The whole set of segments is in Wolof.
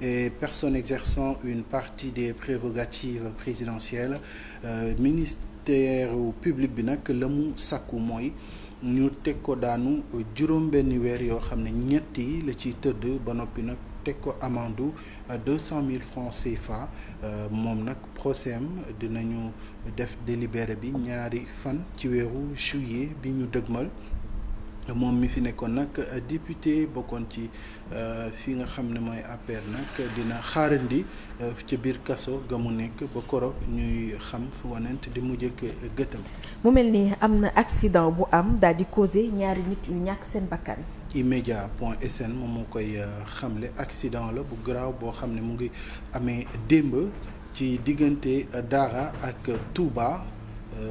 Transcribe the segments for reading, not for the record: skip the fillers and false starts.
et personne exerçant une partie des prérogatives présidentielles ministère public bi nag la mu sàkku mooy ñu teg ko daanu juróom-benni weer yoo xam ne ñett yi la ciy tëdd ba noppi nag teg ko amende 200 000 francs CFA moom nag procès am dinañu def délibéré bi ñaari fan ci weeru juillet bi ñu dëgmal. moom mi fi nekkoon nag député bokkoon ci fi nga xam ne mooy APR nag dina xaarandi ci biir kaso ga mu nekk ba koro ñuy xam fu wanent di mujj ak gëtëm. mu mel ni am na accident bu am daal di causé ñaari nit yu ñàkk seen bakkan. Immédiat.sn moom moo koy xamle accident la bu garaaw boo xam ne mu ngi amee démb ci diggante Dara ak Touba.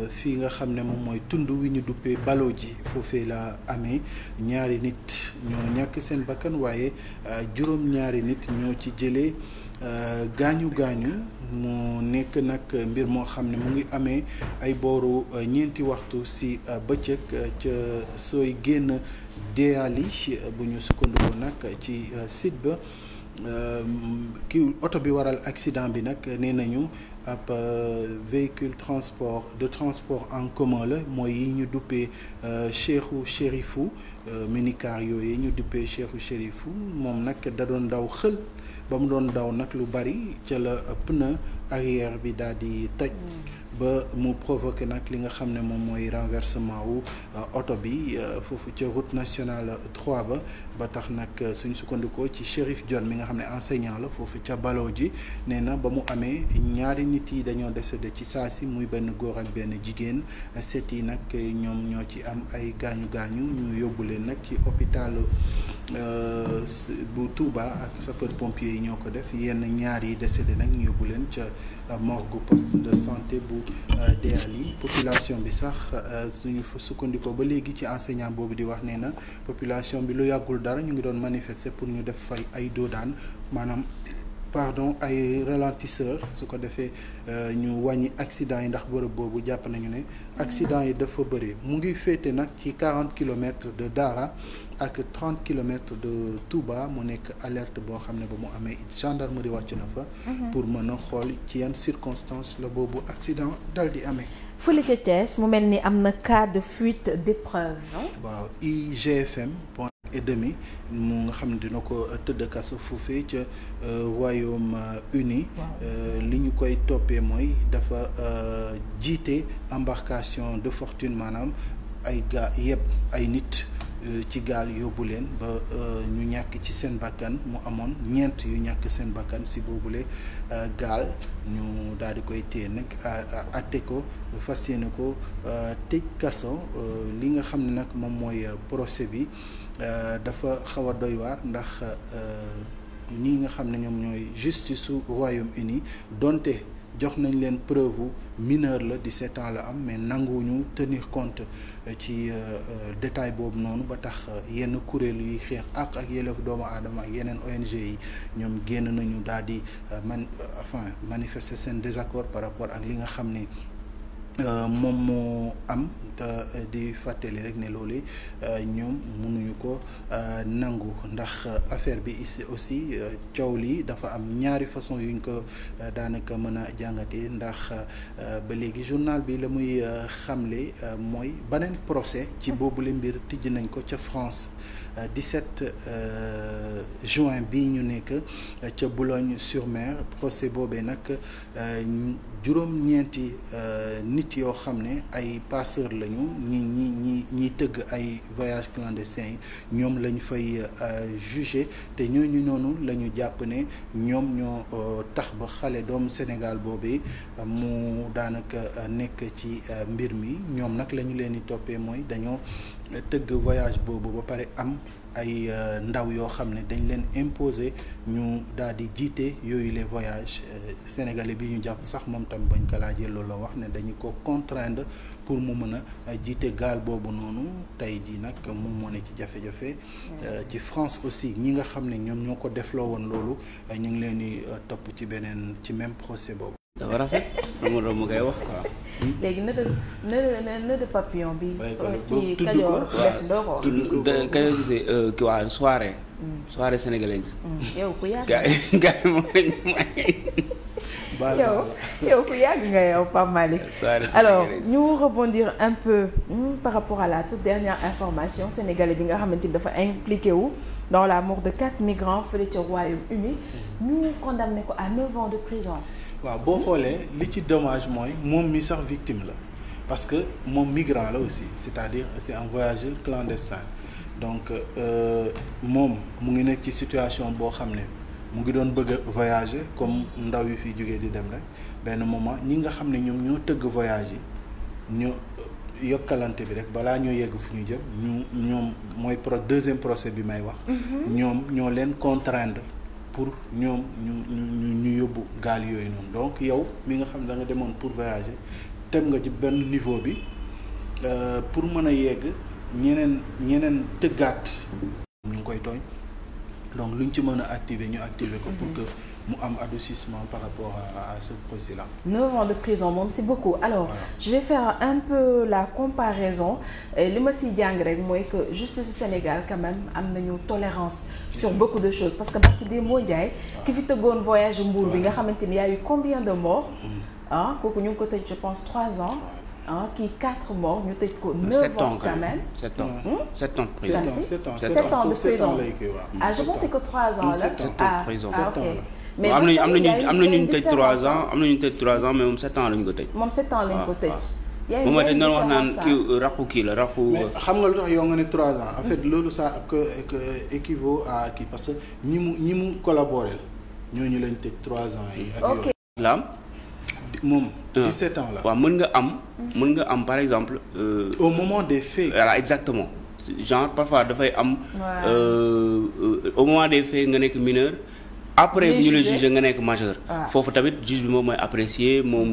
fii nga xam ne moom mooy tund wi ñu duppee Balo ji foofee la amee ñaari nit ñoo ñàkk seen bakkan waaye juróom-ñaari nit ñoo ci jëlee gaañu mu nekk nag mbir moo xam ne mu ngi amee ay booru ñeenti waxtu ci bëccëg ca sooy génn Déali bu ñu sukkandikoo nag ci site ba ki oto bi waral accident bi nag nee nañu ab véhicule de transport en commun la mooy yi ñu duppee Cheikhu Chérifou minicar yooyu ñu duppee Cheikhu Chérifou moom nag da doon daw xël ba mu doon daw nag lu bari ca la pneu arrière bi daal di toj ba mu provoqué nag li nga xam ne moom mooy renversement wu oto bi foofu ca route nationale 3 ba tax nag suñ sukkandikoo ci Chérif Dione mi nga xam ne enseignant la foofu ca Balo ji nee na ba mu amee ñaari nit yi dañoo décédé ci saa si muy benn góor ak benn jigéen set yi nag ñoom ñoo ci am ay gaañu ñu yóbbu leen nag ci hôpital bu Touba ak sapeur pompier yi ñoo ko def yenn ñaar yi décédé nag ñu yóbbu leen ca morgue poste de santé bu Déali population bi sax suñu fa sukkandikoo ba léegi ci enseignant boobu di wax nee na population bi lu yàggul dara ñu ngi doon manifester pour ñu def fay ay doodaan maanaam ay ralentisseur su ko defee ñu wàññi accident yi ndax bërëb boobu jàpp nañu ne accident yi dafa bëri mu ngi féete nag ci 40 kilomètres de Dara ak 30 kilomètres de Touba mu nekk alerte boo xam ne ba mu amee gendarmerie wàcc na fa pour mën a xool ci yan circonstances la boobu accident dal di amee. fële ca Thiès mu mel ni am na cas de fuite d'épreuve non. waaw IGFM et demi mu nga xam ne dina ko tëdd kaso foofee ca Royaume-Uni li ñu koy toppee mooy dafa jiite embarcation de fortune maanaam ay yëpp ay nit ci gaal yóbbu leen ba ñu ñàkk ci seen bakkan mu amoon ñeent yu ñàkk seen bakkan si boobule gaal ñu daal di koy téye nag atte ko fas yéene ko tëj kaso li nga xam ne nag moom mooy procès bi dafa xaw a doy waar ndax ñi nga xam ne ñoom ñooy justice su Royaume-Uni donte jox nañ leen preuve mineur la 17 ans la am mais nanguwuñu tenir compte ci détail boobu noonu ba tax yenn kuréel yi xeex ak yelleef doomu aadama ak yeneen ONG yi ñoom génn nañu daal di manifester seen désaccord par rapport ak li nga xam ne moom moo am te di fàttali rek ne loolu ñoom mënuñu ko nangu ndax affaire bi aussi coow lii dafa am ñaari façon yuñ ko daanaka mën a jàngatee ndax ba léegi journal bi la muy xamle mooy beneen procès ci boobule mbir tijji nañ ko ca France 17 juin bi ñu nekk ca Boulogne-sur-Mer procès boobee nag juróom-ñeenti nit yoo xam ne ay passeurs lañu ñi tëgg ay voyages clandestins yi ñoom lañ fay jugé te ñooñu noonu la ñu jàpp ne ñoom ñoo tax ba xale doomu Sénégal boobee mu daanaka nekk ci mbir mi ñoom nag la ñu leen di toppee mooy dañoo tëgg voyage boobu ba pare am ay ndaw yoo xam ne dañ leen imposer ñu daal di jiite yooyu les voyages sénégalais bi ñu jàpp sax moom tam bañ ko laajee loolu la wax ne dañu ko contraindre pour mu mën a jiite gaal boobu noonu tey jii nag moom moo ne ci jafe-jafe ci France aussi ñi nga xam ne ñoom ñoo ko defloo woon loolu ñu ngi leen di topp ci même procès boobu. dafa rafet mu koy wax quoi. léegi nœud de papillon bi. ci tudd Kajoor ko. def doo ko. Kajoor gisee ki waa soirée. soirée sénégalaise. yow ku yàgg. gars yi moom lañ may. yow ku yàgg nga yow Pape Malick. Alors ñu rebondir un peu par rapport à la toute dernière information sénégalais bi nga xamante ni dafa impliqué wu dans la mort de 4 migrants fële ca Royaume-Uni ñu condamné ko à 9 ans de prison. waaw boo xoolee li ci dommage mooy moom mi sax victime la parce que moom migrant la aussi c'est-à-dire c'est un voyageur clandestin donc moom mu ngi nekk ci situation boo xam ne mu ngi doon bëgg a voyager comme ndaw yi fi jógee di dem rek benn moment ñi nga xam ne ñoom ñoo tëgg voyage yi ñoo yokkalante bi rek balaa ñoo yegg fu ñu jëm ñoom mooy deuxième procès bi may wax. ñoom ñoo leen contraindre pour ñoom ñu yóbbu gaal yooyu noonu donc yow mi nga xam ne da nga demoon pour voyager tem nga ci benn niveau bi pour mën a yegg ñeneen tëggaat ñu ngi koy tooñ donc luñ ci mën a activer ñu activer ko pour que mu am adoucissement par rapport à ce procès-là. 9 ans de prison moom c'est beaucoup alors voilà. Je vais faire un peu la comparaison li ma si jàng rek mooy que justice du Sénégal quand même am nañu tolérance sur beaucoup de choses parce que barki Demba Ndiaye ki fi tëggoon voyage Mbour bi nga xamante ni y a eu combien de morts kooku ñu ngi ko tëj je pense 3 ans kii 4 morts ñu tëj ko 9 ans quand même 7 ans 7 ans de prison 7 ans de prison je pense que 3 ans la 7 ans de prison ok mais am nañu ñu tëj 3 ans am nañu tëj 3 ans mais moom 7 ans lañu ko tëj. moom 7 ans lañu ko tëj. moom dañu doon wax naan kii raqu kii la raqu. mais xam nga lu tax yow nga ne 3 ans en fait loolu ça équivaut à kii parce que ñi mu collaborer ñooñu lañ tëj 3 ans yi. ak ok la am. moom 17 ans la. waaw mën nga am par exemple. au moment des faits. voilà exactement genre parfois dafay am. au moment des faits nga nekk mineur. après ñu la jugé nga nekk majeur. foofu tamit juge bi moom mooy apprécier moom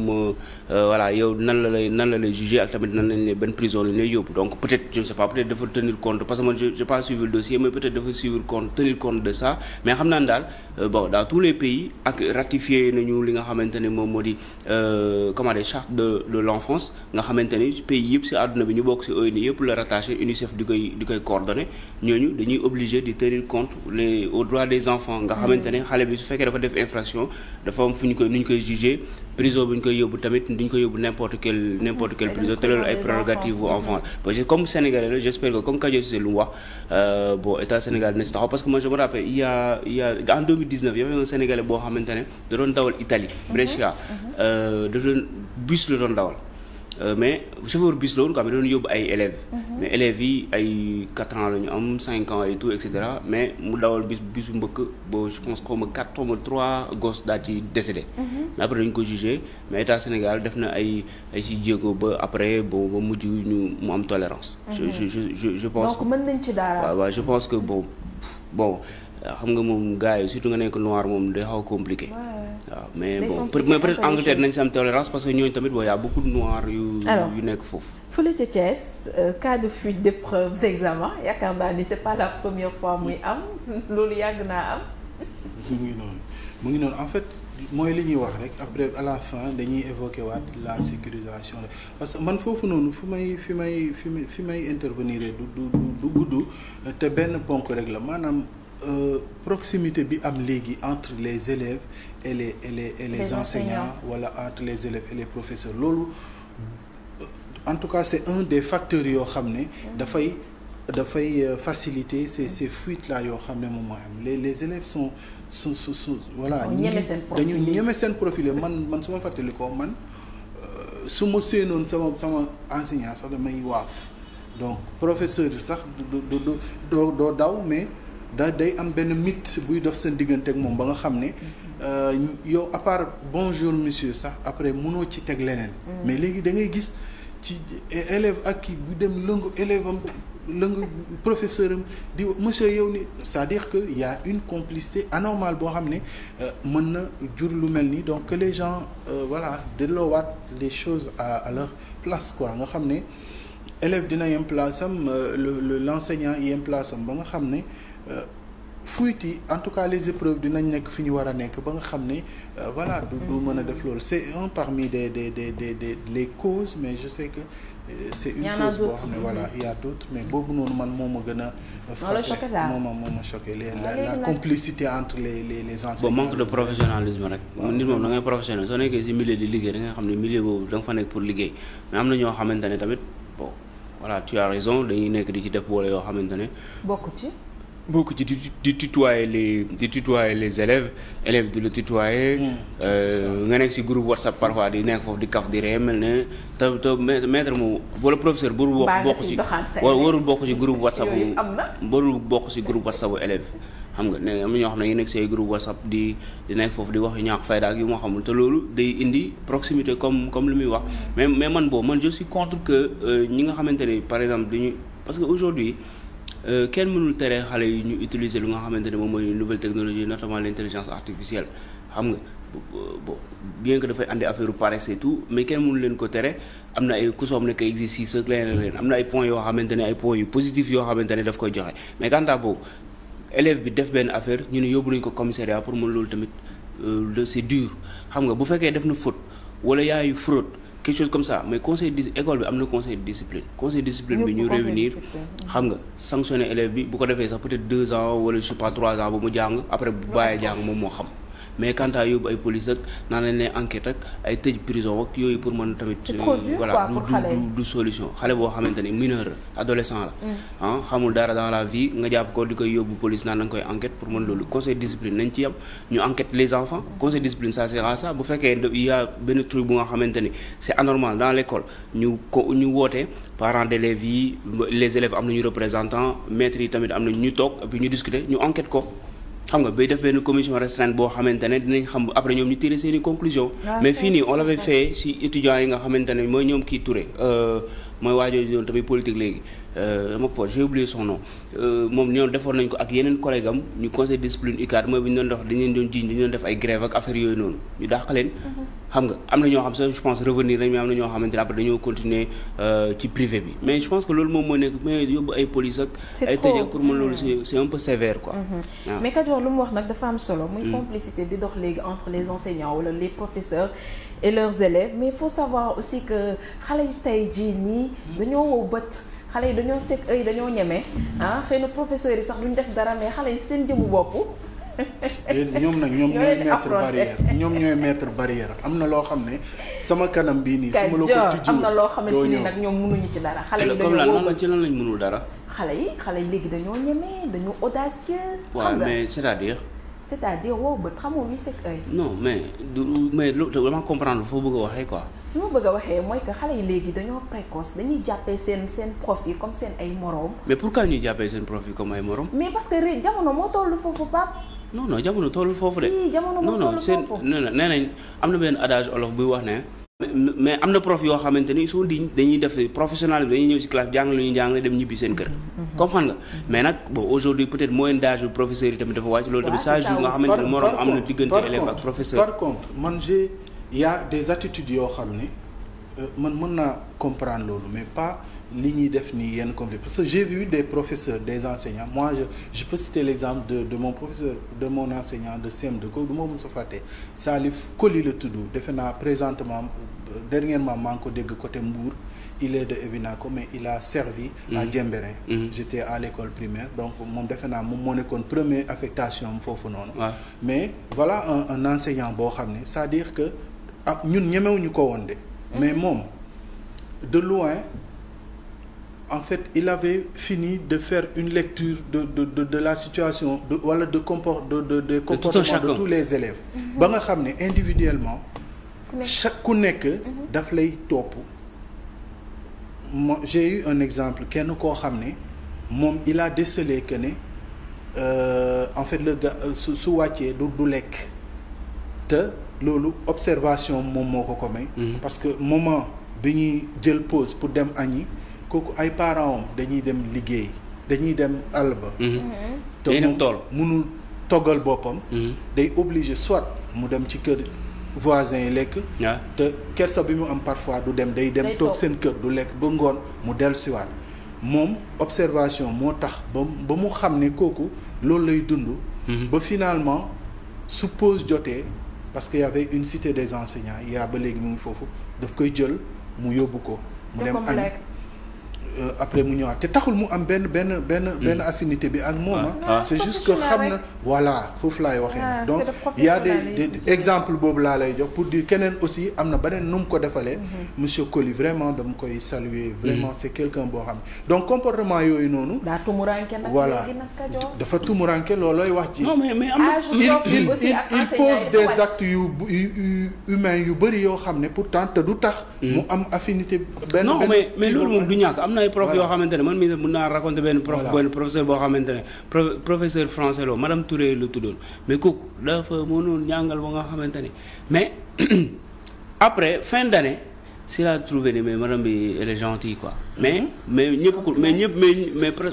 voilà yow nan la lay jugé ak tamit nan lañ lay benn prison lañ lay yóbbu donc peut-être je ne sais pas peut-être dafa tenir compte parce que man j'ai pas suivi le dossier mais peut-être dafa tenir compte de ça mais xam naa ne daal bon dans tous les pays ak ratifié nañu li nga xamante ne moom moo di comment dire charte de l'enfance nga xamante ne pays yëpp ci àdduna bi ñu bokk ci ONU yëpp la rattaché UNICEF di koy coordonné ñooñu dañuy obligé di tenir compte aux droits des enfants nga xamante ne xale bi su fekkee dafa def infraction dafa am fu ñu koy jugé prison bu ñu koy yóbbu tamit duñ koy yóbbu n'importe quelle prison te loolu ay prérogatives bu enfant parce que comme sénégalais la j'espère que comme Kajoor Cissé lu mu wax bon état sénégal dina si taxaw parce que moi je me rappelle il y a en 2019 y avait un sénégalais boo xamante ne da doon dawal Italie Brescia da doon bus la doon dawal mais chauffeur bus la woon quoi mais doon yóbbu ay élèves mais élèves yi ay 4 ans la ñu am 5 ans et tout et cetera mais mu dawal bis bu mbëkk bo je pense xaw ma 4 xaw ma 3 gosses daal ci décédé mais après dañu ko jugé mais état Sénégal def na ay si jéego ba après bon ba mujj mu am tolérance je pense donc mën nañ ci dara waaw je pense que bon xam nga moom gars yi surtout nga nekk noir moom day xaw a compliqué waaw mais bon peut-être Angleterre nañ si am tolérance parce que ñooñu tamit bon y a beaucoup de noirs yu nekk foofu. fële ca Thiès cas de fuite d'épreuve d'examen yaakaar naa ni c'est pas la première fois muy am loolu yàgg naa am. mu ngi noonu en fait mooy li ñuy wax rek après à la fin dañuy évoquer waat la sécurisation parce que man foofu noonu fi may intervenir du gudd te benn ponk rek la maanaam. Proximité bi am léegi entre les élèves et les enseignants wala entre les élèves et les professeurs loolu en tout cas c'est un des facteurs yoo xam ne dafay faciliter ces fuites là yoo xam ne moom mooy am les élèves sont voilà dañu ñeme seen profil man su ma fàttali ko man su ma séenoon sama enseignant sax damay waaf donc professeur sax doo daw mais day am benn mythe buy dox seen diggante ak moom ba nga xam ne yow à part bonjour monsieur sax après mënoo ci teg leneen. mais léegi da ngay gis ci élève ak kii bu dem lëngu élève am lëngu professeur am di monsieur yow ni c'est-à-dire que y a une complicité anormale boo xam ne mën na jur lu mel nii donc que les gens voilà delloowaat les choses à leur place quoi nga xam ne élève dina yem place am l'enseignant yem place am ba nga xam ne fuite yi en tout cas les épreuves dinañ nekk fi ñu war a nekk ba nga xam ne voilà du mën a def loolu c'est un parmi des les causes mais je sais que c'est une cause boo xam ne voilà il y a d'autres mais boobu noonu man moo ma gën a frappé moo ma choqué la complicité entre les enseignants. bon manque de professionnalisme rek nit moom da ngay professionnel soo nekkee ci milieu di liggéey da nga xam ne milieu boobu da nga fa nekk pour liggéey mais am na ñoo xamante ne tamit bon voilà tu as raison dañuy nekk di ci def wala yoo xamante ne bokk ci di tutoyer les élèves di la tutoyer nga nekk ci groupe WhatsApp parfois di nekk foofu di kaf di ree mel ne te maître moom wala professeur warul bokk ci groupe WhatsApp warul bokk ci groupe WhatsApp bu élève xam nga ne am na ñoo xam ne ñu nekk ci ay groupe WhatsApp di nekk foofu di wax yu ñàkk fayda ak yu ma xamul te loolu day indi proximité comme li muy wax mais man je suis contre que ñi nga xamante ne par exemple dañuy parce que aujourd'hui kenn mënul tere xale yi ñu utiliser lu nga xamante ne moom mooy nouvelle technologie notamment l'intelligence artificielle xam nga bon bien que dafay andi affaire paresse et tout mais kenn mënul leen ko tere am na ay ku soom ne que exercice ak leen am na ay points yoo xamante ne ay points yu positifs yoo xamante ne daf koy joxe mais quant à boobu élève bi def benn affaire ñu ne yóbbu nañu ko commissariat pour mën loolu tamit c'est dur xam nga bu fekkee def na faute wala yaayu fraude quelque chose comme ça mais école bi am na conseil de discipline bi ñu réunir xam nga sanctionner élève bi bu ko defee sax peut-être 2 ans wala je sais pas 3 ans ba mu jàng après bu bàyyee jàng moom moo xam mais quant à yóbbu ay police ak naan lañ leen enquête ak ay tëj prison ak yooyu pour mën tamit voilà du solution xale boo xamante ne mineur adolescent la xamul dara dans la vie nga jàpp ko di koy yóbbu police naan da nga koy enquête pour mën loolu conseil de discipline nañ ci yam ñu enquête les enfants conseil de discipline ça sert à ça bu fekkee il y a benn truc bu nga xamante ni c'est anormal dans l'école ñu woote parents d'élèves yi les élèves am nañu représentant maîtres yi tamit am nañu ñu toog et puis ñu discuter ñu enquête ko xam nga bay def benn commission restreinte boo xamante ne dinañ xam après ñoom ñu tirer seeni conclusion mais fii nii on l'avait fait ci étudiants yi nga xamante ne mooy ñoom kii Touré mooy waajoo ñoom tamit politique léegi dama ko j'ai oublié son nom moom ñoo defoon nañ ko ak yeneen collègue am ñu conseil de discipline UCAD mooy bu ñu doon dox dañu doon jiiñ dañu doon def ay grève ak affaire yooyu noonu ñu dàq leen xam nga am na ñoo xam sax je pense revenir nañ mais am na ñoo xamante ne après dañoo continuer ci privé bi mais je pense que loolu moom moo nekk mais yóbbu ay police ak ay tëj pour mën loolu c'est un peu sévère quoi mais Kajoor lu mu wax nag dafa am solo muy complicité di dox léegi entre les enseignants wala les professeurs et leurs élèves mais il faut savoir aussi que xale yu tey jii nii dañoo wow bët xale yi dañoo sekk ay dañoo ñeme xëy na professeurs yi sax duñ def dara mais xale yi seen jëmu bopp ñoom ñooy mettre barrière am na loo xam ne sama kanam bii nii su ma la ko tijjiwul am na loo xamante ni nag ñoom mënuñu ci dara xale yi dañoo ci lan lañ mënul dara xale yi léegi dañoo ñeme dañoo audacieux waaw mais c'est-à-dire wow bët xamoo wi sekk ay non mais dama comprendre foo bëgg a waxee quoi li ma bëgg a waxee mooy que xale yi léegi dañoo précoce dañuy jàppee seen prof yi comme seen ay moroom mais pourquoi ñuy jàppee seen prof yi comme ay moroom mais parce que jamono moo tollu foofu Pape non jamono tollul foofu de si jamono moo tollu foofu nee nañ am na benn adage olof buy wax ne mais am na prof yoo xamante ni soo diñ dañuy def professionnel bi dañuy ñëw ci classe jàng lu ñuy jàngale dem ñibbi seen kër comprendre nga mais nag bon aujourd'hui peut-être moyenne d'âge professeurs yi tamit dafa wàcc loolu tamit saa jour nga xamante ne moroom am na diggante élève ak professeur par contre man il y a des attitudes yoo xam ne man mën naa comprendre loolu mais pas li ñuy def nii yenn conflit parce que j'ai vu des professeurs des enseignants moi je peux citer l'exemple de mon professeur de mon enseignant de CM2 ko du ma mën sa fàtte Salif Koli la tudd defe naa présentement dernièrement maa ngi ko dégg côté Mbour il est de Ebinako mais il a servi à Diembéring j'étais à l'école primaire donc moom defe naa moom moo nekkoon première affectation am foofu noonu mais voilà un enseignant boo xam ne c'est-à-dire que ñun ñemewuñu ko woon de mais moom de loin en fait il avait fini de faire une lecture de la situation des comportements de tous les élèves ba nga xam ne individuellement chaque ku nekk daf lay topp j'ai eu un exemple kenn koo xam ne moom il a décelé que ne en fait le gars su wàccee du lekk te loolu observation moom moo ko may parce que moment bi ñuy jël pause pour dem añi kooku ay parents am dañuy dem liggéey dañuy dem àll ba te moom mënul toggal boppam day obligé soit mu dem ci kër voisins yi lekk te kersa bi mu am parfois du dem day dem toog seen kër du lekk ba ngoon mu dellu siwaat moom observation moo tax ba mu xam ne kooku loolu lay dund. ba finalement su pause jotee parce que y avait une cité des enseignants y a ba léegi mu ngi foofu daf koy jël mu yóbbu ko. mu dem añ après mu ñëwaat te taxul mu am benn affinité bi ak moom c'est juste que xam na voilà foofu laay waxee nag donc il y a des exemples boobu laa lay jox pour dire keneen aussi am na beneen nu mu ko defalee monsieur Coly vraiment dama koy saluer vraiment c'est quelqu'un boo xam donc comportement yooyu noonu voilà dafa tumuranke loolooy wax ci il pose des actes yu humains yu bëri yoo xam ne pourtant te du tax mu am affinité non mais loolu moom du ñàkk am na ay prof yoo xamante ne man mii mën naa raconter benn professeur boo xamante ne professeur français la madame Touré la tuddoon mais kooku dafa mënoon ñàngal ba nga xamante ne mais après fin d'année si la trouvé ni mais madame bi elle est gentille quoi mais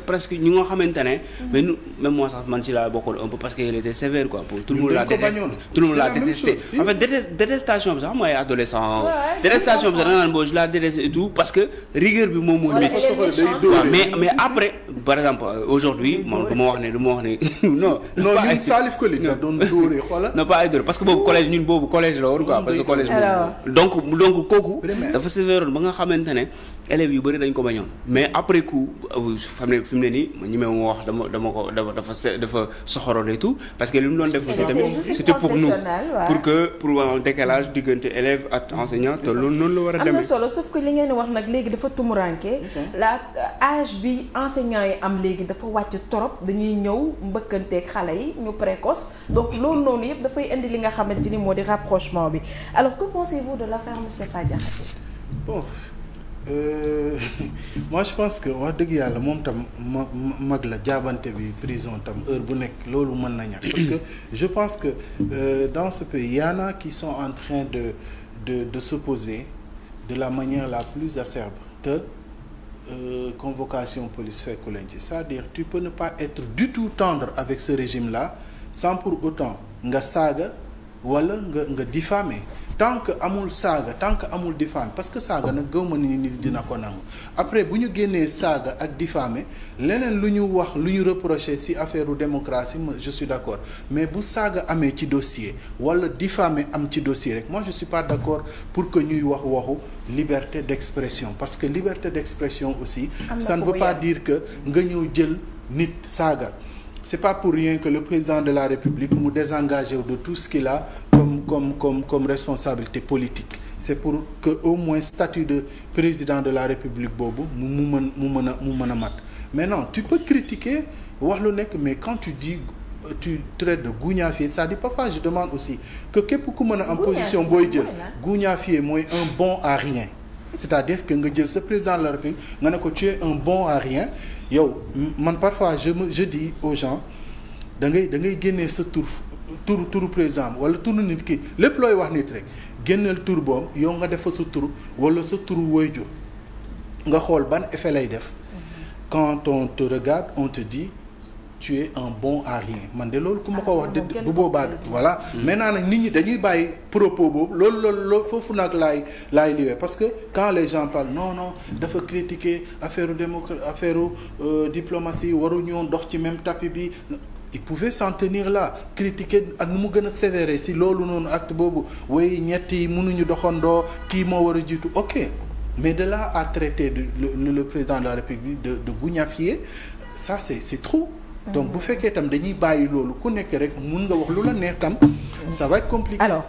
presque ñi nga xamante ne mais nous même moi sax man ci laa bokkoon un peu parce que elle était sévère quoi pour tout le monde la déteste tout le monde la détesté en fait détestation bi sax mooy adolescent détestation bi sax da nga naan boo je la déteste et tout parce que rigueur bi moom moo métti mais après par exemple aujourd'hui moom du ma wax ne non ñun Salif Coly nga doon dóoree xoolal non pas ay dóor parce que boobu collège ñun boobu collège la woon quoi parce que collège donc kooku dafa sévère ba nga xamante ne élèves yu bëri dañ ko bañoon mais après coup xam ne fi mu ne nii ñi ma wax dafa soxoroon et tout parce que li mu doon def aussi tamit c'était pour nous pour un décalage diggante élèves ak enseignants te loolu noonu la war a demee. am na solo sauf que li ngeen wax nag léegi dafa tumuranke la âge bi enseignants yi am léegi dafa wàcc trop dañuy ñëw mbëkkanteeg xale yi ñu précoce donc loolu noonu yëpp dafay indi li nga xamante ni moo di rapprochement bi alors que pensez-vous de l'affaire Moustapha Diakhaté? Bon. Moi je pense que wax dëgg yàlla moom tam mag la jaabante bi prison tam heure bu nekk loolu mën na ñàkk parce que je pense que dans ce pays y en a qui sont en train de s'opposer de la manière la plus acerbe te convocation police fekku leen ci c'est-à-dire tu peux ne pas être du tout tendre avec ce régime là sans pour autant nga saaga wala nga diffamer tant que amul saaga tant que amul diffamer parce que saaga nag gëw ma ni nit dina ko nangu après bu ñu génnee saaga ak diffamer leneen lu ñu wax lu ñu reprocher ci affaire u démocratie je suis d'accord mais bu saaga amee ci dossier wala diffamer am ci dossier rek moi je suis pas d'accord pour que ñuy waxu liberté d'expression parce que liberté d'expression aussi ça ne veut pas dire que nga ñëw jël nit saaga c'est pas pour rien que le président de la République mu désengagé de tout ce qu'il a comme responsabilité politique c'est pour que au moins statut de président de la République boobu mu mën a mat maintenant tu peux critiquer wax lu nekk mais quand tu traites de guñaafier c'est-à-dire parfois je demande aussi que képp ku mën a am position booy jël guñaafier mooy un bon à rien c'est-à-dire que nga jël sa président de la République nga ne ko tu es un bon à rien yow man parfois je dis aux gens da ngay génnee sa turu président wala turu nit ki lépp looy wax nit rek génneel tur boom yow nga def fa sa tur wala sa turu waajur nga xool ban effet lay def quand on te regarde on te dit tu es un bon à rien man de loolu ku ma ko wax bu boobaa voilà maintenant nag nit ñi dañuy bàyyi propos boobu loolu foofu nag laay liwee parce que quand les gens parlent non dafa critiquer affaire diplomatie waruñu woon dox ci même tapis bi il pouvait s'en tenir là critiquer ak nu mu gën a sévère si loolu noonu acte boobu way ñetti mënuñu doxandoo kii moo war a jiitu ok mais de là à traiter le président de la République de guñafier ça c'est trop donc bu fekkee tam dañuy bàyyi loolu ku nekk rek mun nga wax lu la neex tam ça va être compliqué. alors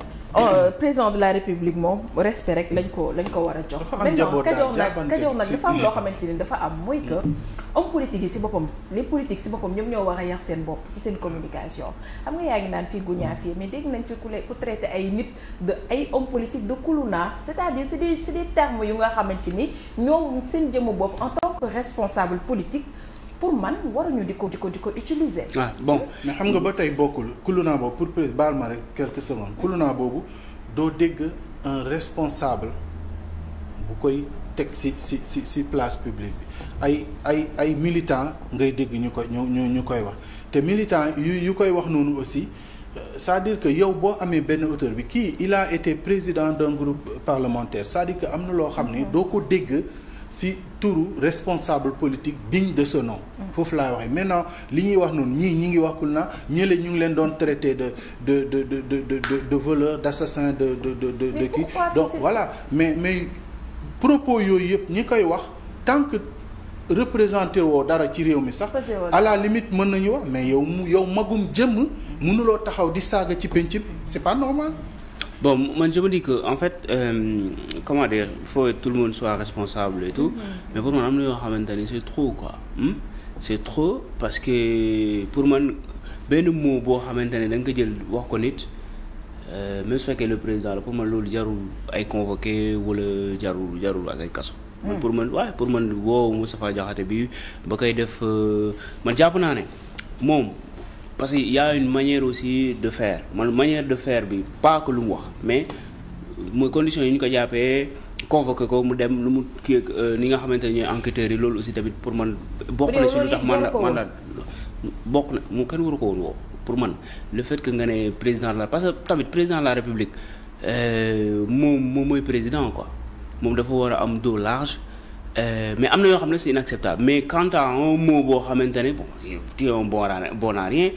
président de la République moom respect rek lañ ko war a jox. maintenant Kajoor nag dafa am loo xamante ni dafa am mooy que homme politique yi ci boppam les politiques ci boppam ñoom ñoo war a yar seen bopp ci seen communication xam nga yaa ngi naan fii guñaafii mais dégg nañ fi ku traité ay nit de ay homme politique de kuluna c'est-à-dire c'est des termes yu nga xamante ni ñoom seen jëmm bopp en tant que responsable politique. pour man waruñu di ko utiliser. ah bon mais xam nga ba tey bokkul kuluna boobu pour baal ma rek quelques secondes kuluna boobu doo dégg un responsable bu koy teg ci place publique bi ay militants ngay dégg ñu koy wax te militants yu koy wax noonu aussi c'est-à-dire que yow boo amee benn auteur bi kii il a été président d'un groupe parlementaire c'est-à-dire que am na loo xam ne doo ko dégg ci turu responsable politique digne de ce nom. foofu laay waxee maintenant li ñuy wax noonu ñii ñi ngi wax kul na ñële ñu ngi leen doon traité de voleur d'assassin de kii donc voilà mais propos yooyu yëpp ñi koy wax tant que représenté woo dara ci réew mi sax à la limite mën nañu wax mais yow magum jëmm mënuloo taxaw di saaga ci penc bi c'est pas normal. Bon, moi je me dis que en fait comment dire, il faut que tout le monde soit responsable et tout, mais pour moi c'est trop quoi. C'est trop parce que pour moi benn mot boo xamante ne da nga ko jël wax ko nit même su fekkee le président la pour man loolu jarul ay convoqué wala jarul ak ay kaso. pour man woo Moustapha Diakhaté bi ba koy def man jàpp naa ne moom. Parce qu'il y a une manière aussi de faire manière de faire bi pas que lu mu wax mais mooy conditions yi ñu ko jàppee convoqué ko mu dem lu mu kii ni nga xamante ne ñooy enquêteurs yi loolu aussi tamit pour man bokk na si lu tax mandat bokk na mu kenn waru ko woon woo pour man le fait que nga ne président de la parce que tamit président de la république moom mooy président quoi moom dafa war a am dos large mais am na yoo xam ne c'est inacceptable mais quant à un mot boo xamante ne bon tu es un bon à rien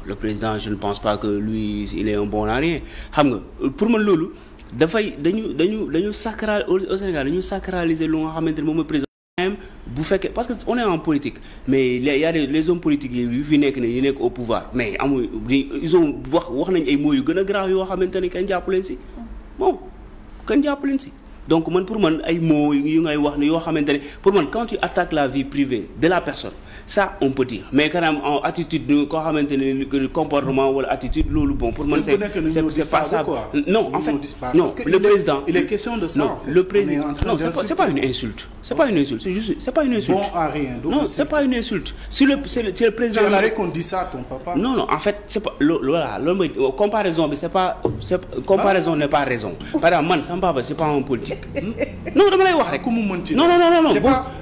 le président je ne pense pas que lui il est un bon à rien xam nga pour man loolu dafay dañu sacral au Sénégal dañu sacraliser lu nga xamante ne moom mooy président même bu fekkee parce que on est en politique mais il y a les hommes politiques yi fi nekk ne yi nekk au pouvoir mais amul ils ont wax nañ ay mots yu gën a grave yoo xamante ne kenn jàpp leen si bon kenn jàpp leen si. Donc pour man ay mots yu ngay wax ne yoo xamante ne pour man quand tu attaques la vie privée de la personne ça on peut dire mais quand même en attitude koo xamante ne comportement wala attitude loolu bon pour man c'est pas ça non en fait non le président il est question de ça non le président non c'est pas une insulte c'est pas une insulte c'est juste c'est pas une insulte bon à rien non c'est pas une insulte c'est le président tu aimerais qu'on dise ça à ton papa non en fait c'est pas voilà loolu mooy comparaison bi comparaison n'est pas raison par exemple man sama papa c'est pas un politique non dama lay wax rek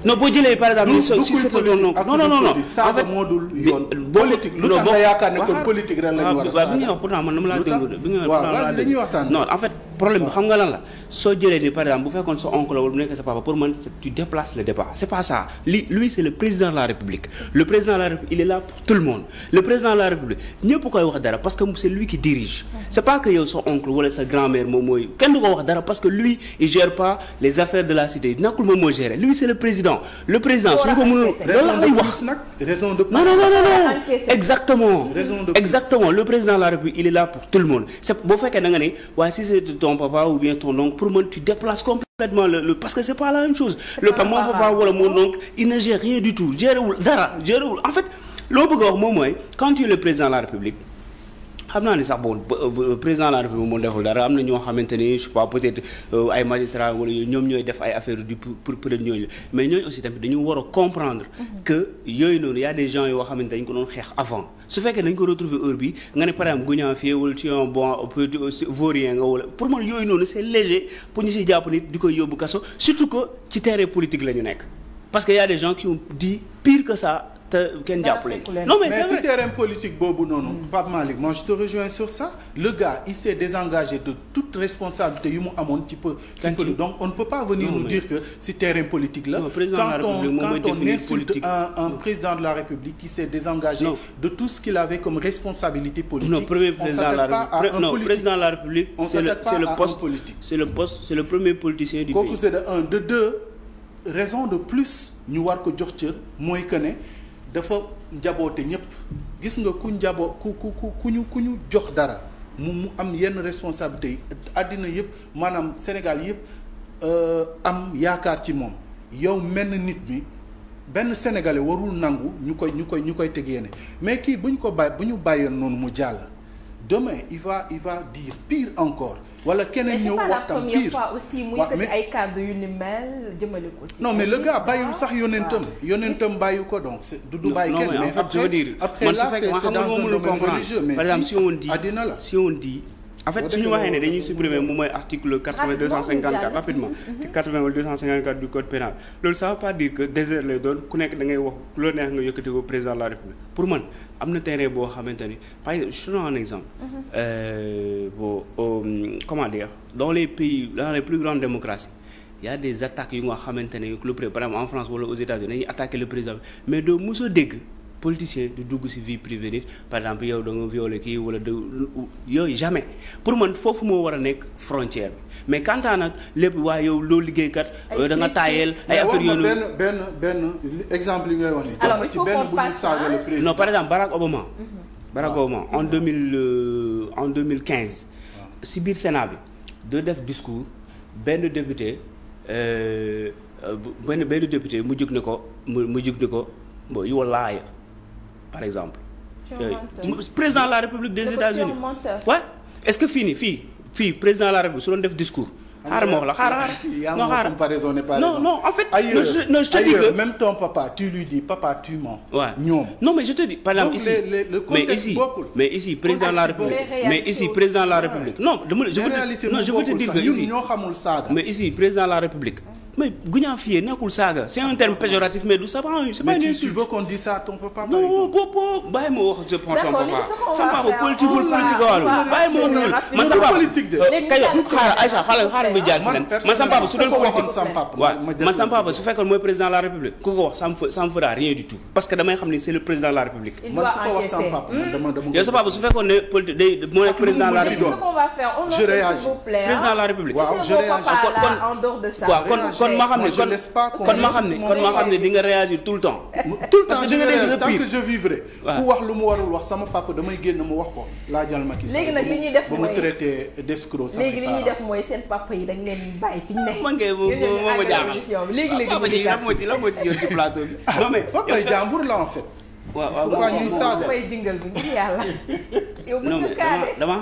non boo jëlee par exemple si c'est ton nom non en fait moo dul yoon politique lu tax nga yaakaar ne kon politique ren lañu war a saaga bi nga wax pourtant man dama laa déglu bi nga non en fait problème bi xam nga lan la soo jëlee ni par exemple bu fekkoon sa oncle wala bu nekk sa papa pour man tu déplaces le débat c'est pas ça lui c'est le président de la République le président de la République il est là pour tout le monde le président de la République ñëpp koy wax dara parce que c'est lui qui dirige c'est pas que yow sa oncle wala sa grand-mère moom mooy kenn du ko wax dara parce que lui il gère pas les affaires de la cité nekkul moom moo gérer lui c'est le président suñu ko mënul raison de plus non exactement le président de la République il est là pour tout le monde c'est boo fekkee da nga ne waaye si c'est ton papa ou bien ton oncle pour moi tu déplaces complètement le parce que c'est pas la même chose mon papa wala mon oncle il ne gère rien du tout gérewul en fait loo bëgg a wax moom mooy quand tu es le président de la République xam naa ne sax bon président de la République moom deful dara am na ñoo xamante ni je sais pas peut-être ay magistrats wala yooyu ñoom ñooy def ay affaires du pour ñooñu mais ñooñu aussi tamit dañu war a comprendre que yooyu noonu y a des gens yoo xamante dañ ko doon xeex avant su fekkee dañ ko retrouver heure bi nga ne par exemple guñaafie wala tu es un bon vaurien nga wala pour man yooyu noonu c'est léger pour ñu si jàpp nit di koy yóbbu kaso surtout que ci terrain politique la ñu nekk parce que y a des gens qui ont dit pire que ça te kenn jàppale non mais c'est vrai ce terrain politique boobu noonu Pape Malick moi je te rejoins sur ça le gars il s'est désengagé de toute responsabilité yu mu amoon ci peu donc on ne peut pas venir nous dire que si terrain politique la quand on insulte un président de la République qui s'est désengagé de tout ce qu'il avait comme responsabilité politique on s'attaque pas à un politique président de la République c'est le poste c'est le premier politicien du pays kooku c'est de deux raison de plus ñu war ko jox cër mooy que ne dafa njaboote ñëpp gis nga ku ñu jox dara mu am yenn responsabilité yi àddina yëpp maanaam Sénégal yëpp am yaakaar ci moom yow mel nit mi benn sénégalais warul nangu ñu koy teg yéene mais kii bu ñu bàyyoon noonu mu jàll demain il va dire pire encore wala keneen ñëw waxtaan pire aussi muy ay cadre yu ni mel jëmale ko si. non mais le gars bàyyiwul sax yonentam bàyyi ko donc du bàyyi kenn mais après là c'est dans un domaine religieux mais par exemple si on dit àddina la si on dit en fait suñu waxee ne dañuy supprimer moom mooy article 80 254 rapidement 80 wala 254 du code pénal loolu ça veut pas dire que désert lay doon ku nekk da ngay wax ku la neex nga yëkkati ko président de la République pour man am na terrain boo xamante ni par exemple je donne un exemple comment dire dans les plus grandes démocraties y a des attaques yu nga xamante ne le président par exemple en France wala aux États-Unis dañuy attaquer le président mais doo mosoo dégg politicien du dugg ci vie privée nit par exemple yow da nga violé kii wala de yooyu jamais pour man foofu moo war a nekk frontière bi mais quant à nag lépp waaye yow loo liggéeykat da nga taayeel ay affaire yoonu benn exemple yi ngay wax ni jox ci benn bu ñuy saaga le président non par exemple Barack Obama en 2015 ci biir Sénat bi de def discours benn député mu jóg ne ko mu jóg ne ko bon you a liar par exemple président de la République des États-Unis ouais est-ce que fii président de la République su doon def discours xaaral ma wax la xaaral non en fait non je te dis que même ton papa tu lui dis papa tu mens ouais ñoom non mais je te dis par exemple ici mais ici président de la République non je veux te dire que ici ñoo xamul saaga mais ici président de la République mais guñaafiye nekkul saaga c'est un terme péjoratif mais du c'est pas une insulte. Tu veux qu'on dise ça à ton papa par non popo bàyyi ma wax je prends son papa sama papa politique wul politique wàllu bàyyi ma wax loolu man sama papa politique de kayo xaaral Aïcha xaaral ma jaar si nen man sama papa su doon politique waaw man sama papa su fekkoon mooy président de la République ku ko wax ça me fera rien du tout parce que damay xam ni c'est le président de la République man ku ko wax sama papa yow sa papa su fekkoon ne politique day moo nekk président de la République je réagis président de la République waaw je réagis kon ma xam ne di nga réagir tout le temps. parce que di nga dégg tant que je vivrai. ku wax lu mu warul wax sama papa damay génn mu wax ko laajal ma kii. léegi nag li ñuy def mooy ba mu traité d'escroc. léegi li ñuy def mooy seen papa yi dañ leen bàyyi fi ñu ne. ma jaaxal léegi papa ji lan moo ci yoon ci plateau bi. non mais papa yi jàmbur la en fait. waaw ñuy saaga may dingal bi ngir yàlla. yow mën nga kaale damaa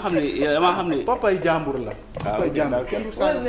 xam ne papa yi jàmbur la. papa yi jàmbur kenn du saaga